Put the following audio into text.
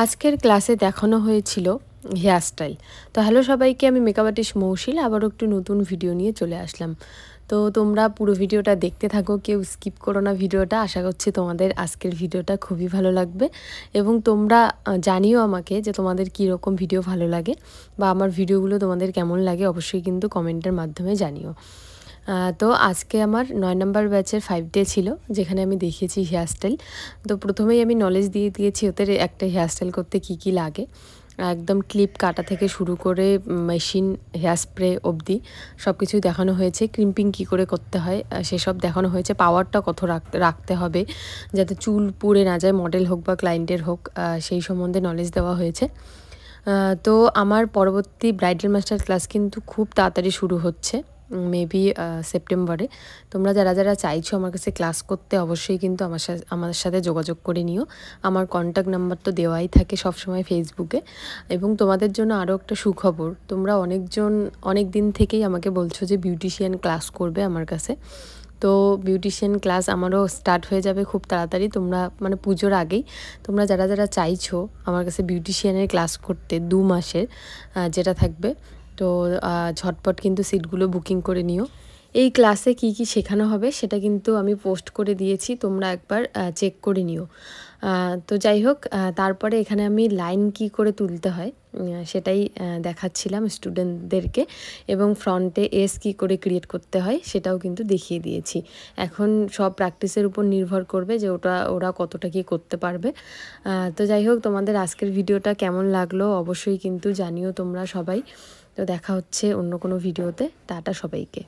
আজকের ক্লাসে দেখানো হয়েছিল হেয়ার স্টাইল। তো হ্যালো সবাইকে, আমি মেকআপ আর্টিস্ট মৌশিল আবারও একটু নতুন ভিডিও নিয়ে চলে আসলাম। তো তোমরা পুরো ভিডিওটা দেখতে থাকো, কেউ স্কিপ করো না ভিডিওটা। আশা করছি তোমাদের আজকের ভিডিওটা খুবই ভালো লাগবে এবং তোমরা জানিও আমাকে যে তোমাদের কী রকম ভিডিও ভালো লাগে বা আমার ভিডিওগুলো তোমাদের কেমন লাগে, অবশ্যই কিন্তু কমেন্টের মাধ্যমে জানিও। তো আজকে আমার 9 নম্বর ব্যাচের 5 ডে ছিল, যেখানে আমি দেখিয়েছি হেয়ারস্টাইল। তো প্রথমেই আমি নলেজ দিয়ে দিয়েছি ওদের একটা হেয়ারস্টাইল করতে কি কি লাগে। একদম ক্লিপ কাটা থেকে শুরু করে মেশিন হেয়ার স্প্রে অবধি সব কিছুই দেখানো হয়েছে। ক্রিম্পিং কি করে করতে হয় সেসব দেখানো হয়েছে। পাওয়ারটা কত রাখতে হবে যাতে চুল পুড়ে না যায়, মডেল হোক বা ক্লায়েন্টের হোক, সেই সম্বন্ধে নলেজ দেওয়া হয়েছে। তো আমার পরবর্তী ব্রাইডাল মাস্টার ক্লাস কিন্তু খুব তাড়াতাড়ি শুরু হচ্ছে, মেবি সেপ্টেম্বরে। তোমরা যারা যারা চাইছো আমার কাছে ক্লাস করতে, অবশ্যই কিন্তু আমার সাথে যোগাযোগ করে নিও। আমার কন্ট্যাক্ট নাম্বার তো দেওয়াই থাকে সবসময় ফেসবুকে। এবং তোমাদের জন্য আরও একটা সুখবর, তোমরা অনেকজন অনেক দিন থেকেই আমাকে বলছো যে বিউটিশিয়ান ক্লাস করবে আমার কাছে। তো বিউটিশিয়ান ক্লাস আমারও স্টার্ট হয়ে যাবে খুব তাড়াতাড়ি, তোমরা মানে পুজোর আগেই। তোমরা যারা যারা চাইছো আমার কাছে বিউটিশিয়ানের ক্লাস করতে 2 মাসের যেটা থাকবে, তো ঝটপট কিন্তু সিটগুলো বুকিং করে নিও। এই ক্লাসে কি কি শেখানো হবে সেটা কিন্তু আমি পোস্ট করে দিয়েছি, তোমরা একবার চেক করে নিও। তো যাই হোক, তারপরে এখানে আমি লাইন কি করে তুলতে হয় সেটাই দেখাচ্ছিলাম স্টুডেন্টদেরকে, এবং ফ্রন্টে এস কি করে ক্রিয়েট করতে হয় সেটাও কিন্তু দেখিয়ে দিয়েছি। এখন সব প্র্যাকটিসের উপর নির্ভর করবে যে ওরা কতটা কি করতে পারবে। তো যাই হোক, তোমাদের আজকের ভিডিওটা কেমন লাগলো অবশ্যই কিন্তু জানিও তোমরা সবাই। তো দেখা হচ্ছে অন্য কোনো ভিডিওতে। টাটা সবাইকে।